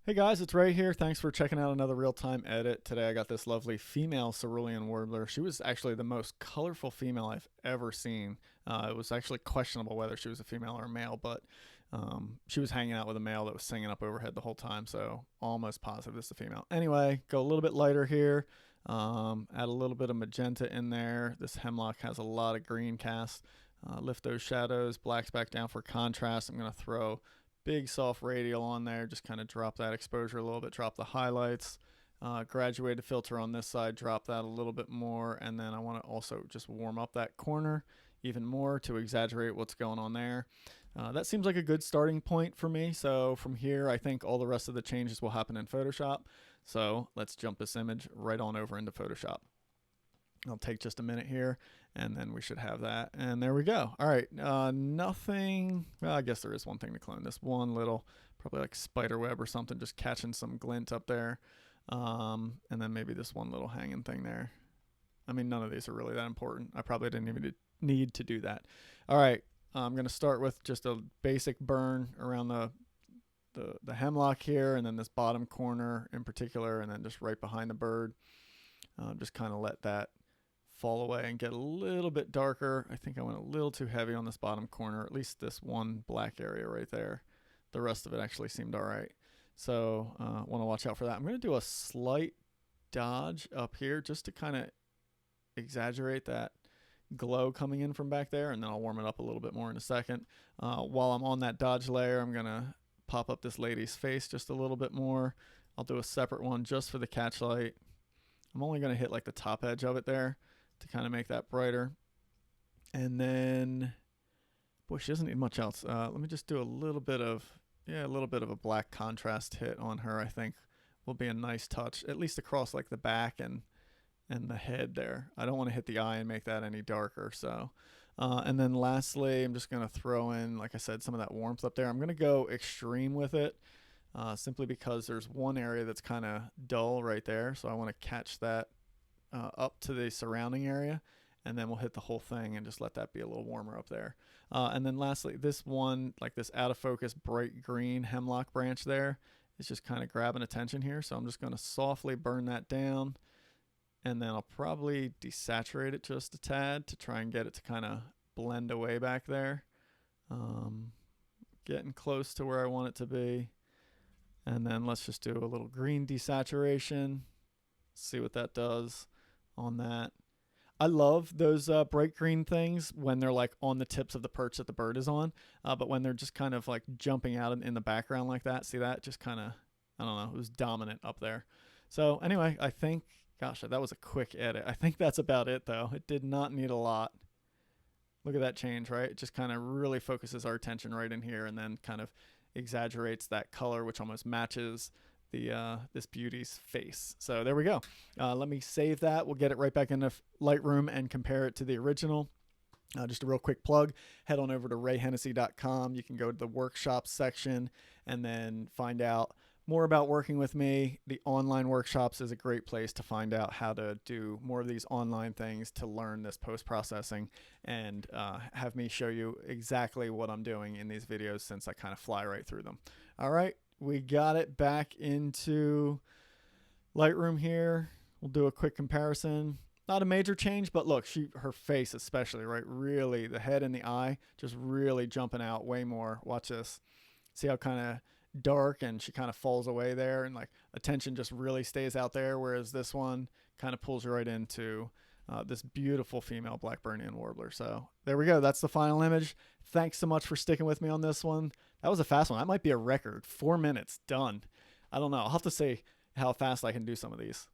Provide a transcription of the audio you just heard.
Hey guys, it's Ray here. Thanks for checking out another real-time edit. Today I got this lovely female cerulean warbler. She was actually the most colorful female I've ever seen. It was actually questionable whether she was a female or a male, but she was hanging out with a male that was singing up overhead the whole time, so almost positive this is a female. Anyway, go a little bit lighter here. Add a little bit of magenta in there. This hemlock has a lot of green cast. Lift those shadows, blacks back down for contrast. I'm going to throw big soft radial on there, just kind of drop that exposure a little bit, drop the highlights. Graduated filter on this side, drop that a little bit more, and then I want to also just warm up that corner even more to exaggerate what's going on there. That seems like a good starting point for me, so from here I think all the rest of the changes will happen in Photoshop. So let's jump this image right on over into Photoshop. I'll take just a minute here, and then we should have that. And there we go. All right, nothing. Well, I guess there is one thing to clone. This one little, probably like spider web or something, just catching some glint up there. And then maybe this one little hanging thing there. I mean, none of these are really that important. I probably didn't even need to do that. All right, I'm going to start with just a basic burn around the hemlock here, and then this bottom corner in particular, and then just right behind the bird. Just kind of let that fall away and get a little bit darker. I think I went a little too heavy on this bottom corner, at least this one black area right there. The rest of it actually seemed all right. So want to watch out for that. I'm going to do a slight dodge up here just to kind of exaggerate that glow coming in from back there, and then I'll warm it up a little bit more in a second. While I'm on that dodge layer, I'm going to pop up this lady's face just a little bit more. I'll do a separate one just for the catch light. I'm only going to hit like the top edge of it there to kind of make that brighter. And then, boy, she doesn't need much else. Let me just do a little bit of a black contrast hit on her. I think will be a nice touch, at least across like the back and the head there. I don't want to hit the eye and make that any darker. So, and then lastly, I'm just going to throw in, like I said, some of that warmth up there. I'm going to go extreme with it. Simply because there's one area that's kind of dull right there, so I want to catch that up to the surrounding area, and then we'll hit the whole thing and just let that be a little warmer up there. And then lastly, this one, like this out of focus bright green hemlock branch there, is just kind of grabbing attention here, so I'm just going to softly burn that down, and then I'll probably desaturate it just a tad to try and get it to kind of blend away back there. Getting close to where I want it to be. And then let's just do a little green desaturation. See what that does on that. I love those bright green things when they're like on the tips of the perch that the bird is on. But when they're just kind of like jumping out in the background like that, see that? Just kind of, I don't know, it was dominant up there. So anyway, I think, gosh, that was a quick edit. I think that's about it though. It did not need a lot. Look at that change, right? It just kind of really focuses our attention right in here, and then kind of exaggerates that color, which almost matches the this beauty's face. So there we go. Let me save that. We'll get it right back into Lightroom and compare it to the original. Just a real quick plug, head on over to rayhennessy.com. You can go to the workshop section and then find out more about working with me. The online workshops is a great place to find out how to do more of these online things, to learn this post-processing, and have me show you exactly what I'm doing in these videos, since I kind of fly right through them. All right, we got it back into Lightroom here. We'll do a quick comparison. Not a major change, but look, her face especially, right? Really, the head and the eye just really jumping out way more. Watch this. See how kind of dark and she kind of falls away there, and like attention just really stays out there, whereas this one kind of pulls you right into this beautiful female Blackburnian warbler. So there we go. That's the final image. Thanks so much for sticking with me on this one. That was a fast one. That might be a record. 4 minutes done. I don't know. I'll have to see how fast I can do some of these.